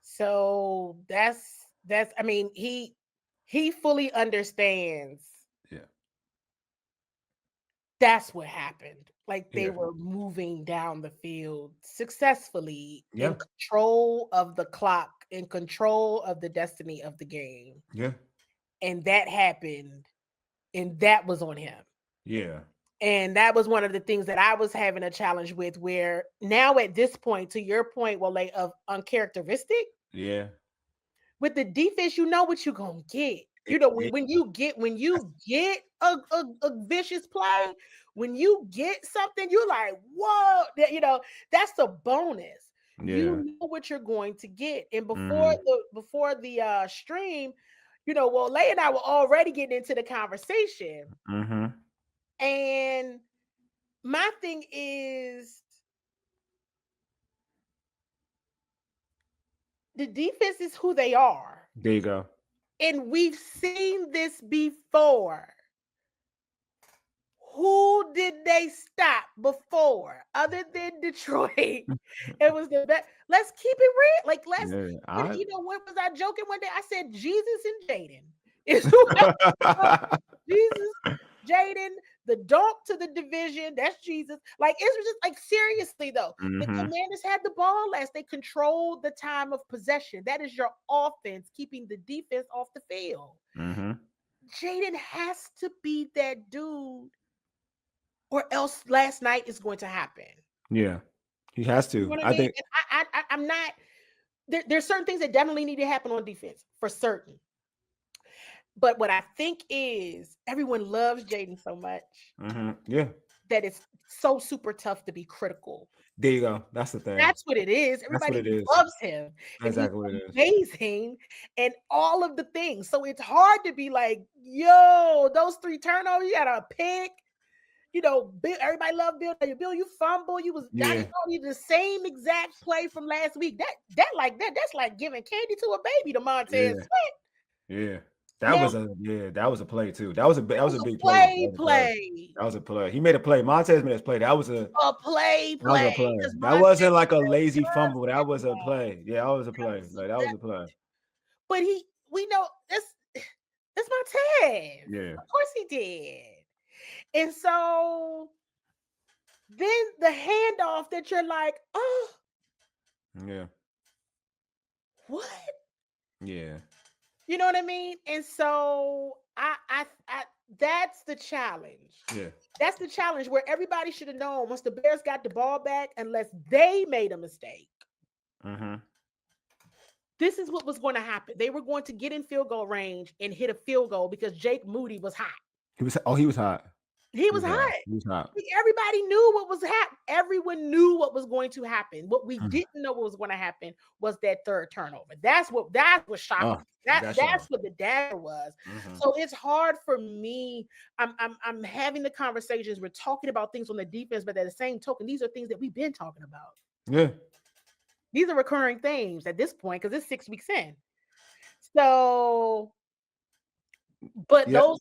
So that's I mean, he fully understands. Yeah. That's what happened. Like they were moving down the field successfully in control of the clock, in control of the destiny of the game. Yeah. And that happened, and that was on him. Yeah. And that was one of the things that I was having a challenge with, where now at this point, to your point, well, like of uncharacteristic. Yeah. With the defense, you know what you're gonna get. You know, when you get a vicious play, when you get something, you're like, whoa, you know, that's a bonus. Yeah. You know what you're going to get. And before the stream, you know, well, Lay and I were already getting into the conversation. Mm-hmm. And my thing is, the defense is who they are. There you go. And we've seen this before. Who did they stop before other than Detroit? It was the best. Let's keep it real. Like, you know, what was I joking one day? I said, Jesus and Jaden. Jesus, Jaden, the dog to the division. That's Jesus. Like, it was just like, seriously, though. The Commanders had the ball last. They controlled the time of possession. That is your offense, keeping the defense off the field. Jaden has to be that dude, or else last night is going to happen. Yeah, he has to. You know what I mean? think I'm not. There's certain things that definitely need to happen on defense for certain. But what I think is everyone loves Jaden so much yeah, that it's so super tough to be critical. There you go. That's the thing. That's what it is. Everybody loves him. That's exactly what it is. Amazing and all of the things. So it's hard to be like, yo, those 3 turnovers, you got a pick. You know, Bill, everybody loved Bill. Bill, you fumble. You was the same exact play from last week. That's like giving candy to a baby to Montez Sweat. Yeah. That was a play too. That was a big play. That was a play. He made a play. Montez made a play. That was a play. That was a play. That wasn't like a lazy fumble. That was a play. Yeah, that was a play. Like, that was a play. But we know that's Montez. Yeah. Of course he did. And so then the handoff that you're like, oh, yeah, what? Yeah. You know what I mean? And so I that's the challenge. Yeah. That's the challenge where everybody should have known once the Bears got the ball back, unless they made a mistake. This is what was going to happen. They were going to get in field goal range and hit a field goal because Jake Moody was hot. He was hot. He was hot. He was hot. Everybody knew what was happening. Everyone knew what was going to happen. What we didn't know what was going to happen was that third turnover. That's what shocked. That's what the dagger was. So it's hard for me. I'm having the conversations. We're talking about things on the defense, but at the same token, these are things that we've been talking about. Yeah. These are recurring themes at this point because it's 6 weeks in. So, but those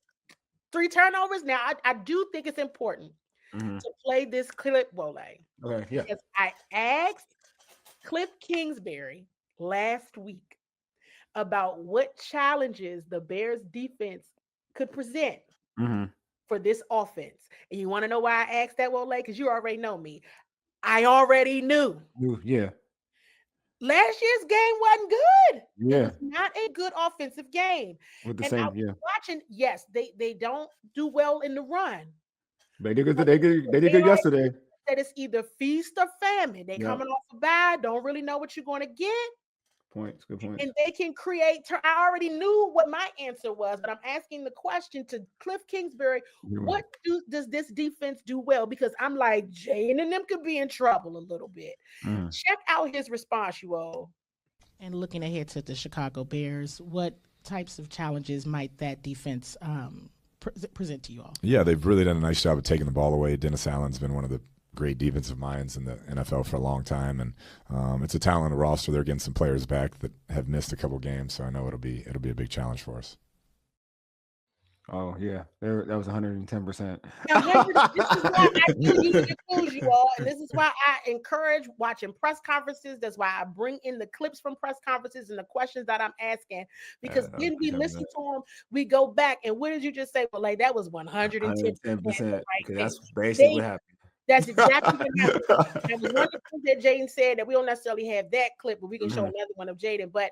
3 turnovers. Now, I do think it's important to play this clip, Wole. Okay, yeah. Because I asked Cliff Kingsbury last week about what challenges the Bears defense could present for this offense. And you want to know why I asked that, Wole? Because you already know me. I already knew. Yeah. Last year's game wasn't good. Yeah. It was not a good offensive game. With the and same, I was watching, yes, they don't do well in the run. They did good yesterday. That it's either feast or famine. They coming off a bye, don't really know what you're going to get. Good point. And they can create. I already knew what my answer was, but I'm asking the question to Cliff Kingsbury. What does this defense do well? Because I'm like, Jane and them could be in trouble a little bit. Check out his response, you all. And looking ahead to the Chicago Bears, what types of challenges might that defense present to you all? Yeah, they've really done a nice job of taking the ball away. Dennis Allen's been one of the great defensive minds in the NFL for a long time, and it's a talented roster. They're getting some players back that have missed a couple games, so I know it'll be a big challenge for us. Oh yeah, that was 110%. Now, this is why I do use the tools, you all, and this is why I encourage watching press conferences. That's why I bring in the clips from press conferences and the questions that I'm asking, because when we listen to them, we go back and what did you just say? Well, like that was 110%. Okay, that's basically what happened. That's exactly what happened. That was one of the things that Jaden said, that we don't necessarily have that clip, but we can show another one of Jaden. But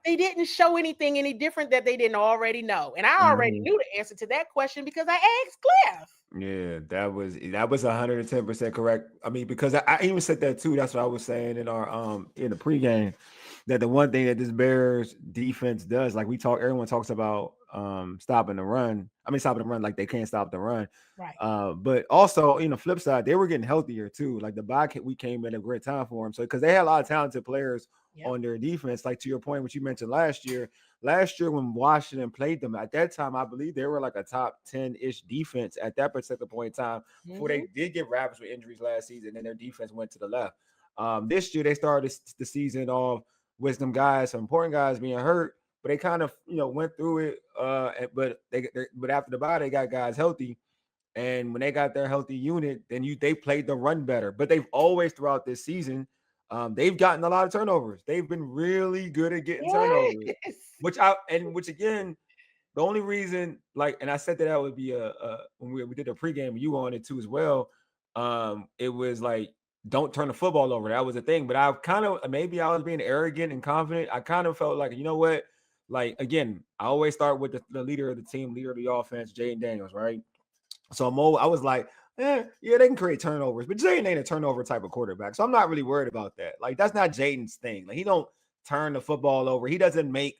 they didn't show anything any different that they didn't already know. And I already knew the answer to that question because I asked Cliff. Yeah, that was 110% correct. I mean, because I even said that too. That's what I was saying in our in the pregame, that the one thing that this Bears defense does, like everyone talks about stopping the run. I mean, stopping the run, like they can't stop the run. Right. But also, the flip side, they were getting healthier too. Like the bye we came at a great time for them. So because they had a lot of talented players on their defense, like to your point, which you mentioned last year when Washington played them, at that time, I believe they were like a top 10-ish defense at that particular point in time before they did get ravaged with injuries last season, and their defense went to the left. This year, they started the season off with some important guys being hurt, but they kind of, went through it. But after the bye, they got guys healthy. And when they got their healthy unit, then they played the run better. But they've always throughout this season, they've gotten a lot of turnovers. They've been really good at getting turnovers. Which again, the only reason, and I said that would be when we did a pregame, you on it too as well. It was like, don't turn the football over. That was a thing. But I kind of, maybe I was being arrogant and confident. I kind of felt like, you know what? Like, again, I always start with the leader of the team, leader of the offense, Jaden Daniels, right? So I was like, yeah, they can create turnovers, but Jaden ain't a turnover type of quarterback. So I'm not really worried about that. Like, that's not Jaden's thing. Like, he don't turn the football over. He doesn't make,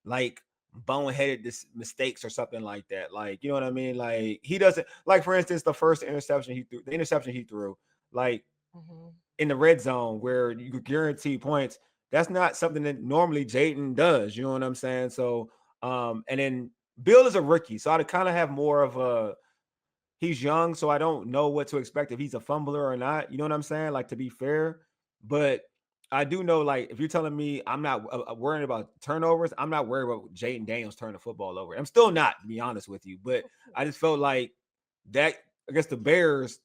like, boneheaded mistakes or something like that. Like, you know what I mean? Like, he doesn't, like, for instance, the interception he threw, like, in the red zone where you could guarantee points, that's not something that normally Jaden does. You know what I'm saying? So, and then Bill is a rookie. So I kind of have more of he's young, so I don't know what to expect if he's a fumbler or not. You know what I'm saying? Like, to be fair, but I do know, like, if you're telling me I'm not worried about turnovers, I'm not worried about Jaden Daniels turning the football over. I'm still not, to be honest with you, but I just felt like that against the Bears,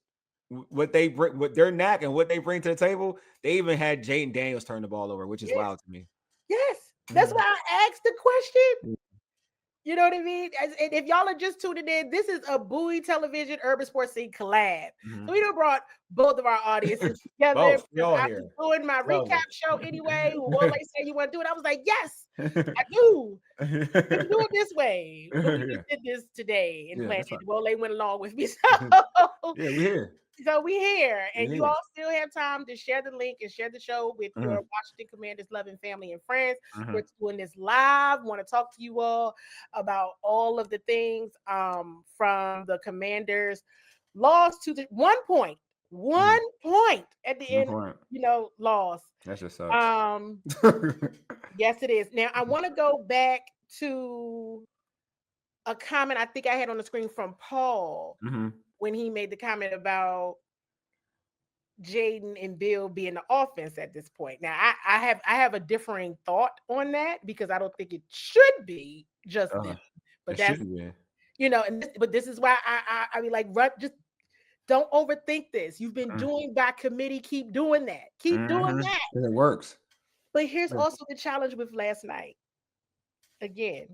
what their knack and what they bring to the table, they even had Jaden Daniels turn the ball over, which is wild to me. Yes, that's why I asked the question. You know what I mean? And if y'all are just tuning in, this is a Bowie Television Urban Sports Scene collab. So we done brought both of our audiences together. I was doing my recap show anyway. Wole said you want to do it. I was like, yes, I do. Let's do it this way. We just did this today and planned it. Wole went along with me. So we're here. So we here, and you all still have time to share the link and share the show with your Washington Commanders loving family and friends. We're doing this live. Want to talk to you all about all of the things from the Commanders loss to the 1 point at the end, loss. That just sucks. Yes, it is. Now I want to go back to a comment I think I had on the screen from Paul. When he made the comment about Jaden and Bill being the offense at this point. Now, I have a differing thought on that because I don't think it should be just them. But that's, but this is why I mean, like, just don't overthink this. You've been doing by committee. Keep doing that. Keep doing that. It works. But here's also the challenge with last night. Again,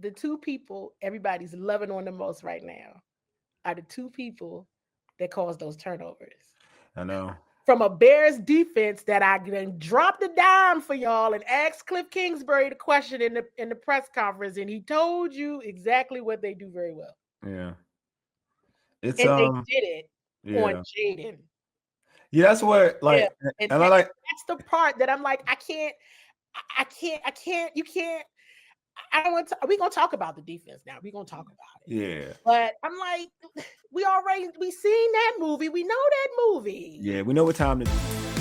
the two people everybody's loving on the most right now are the two people that caused those turnovers. I know. From a Bears defense that I then dropped a dime for y'all and asked Cliff Kingsbury the question in the press conference, and he told you exactly what they do very well. Yeah. They did it on Jaden. Yeah, that's what and I like that's the part that I'm like, I can't, you can't. I don't want to. We're gonna talk about the defense now. We're gonna talk about it. Yeah. But I'm like, we seen that movie. We know that movie. Yeah, we know what time it is.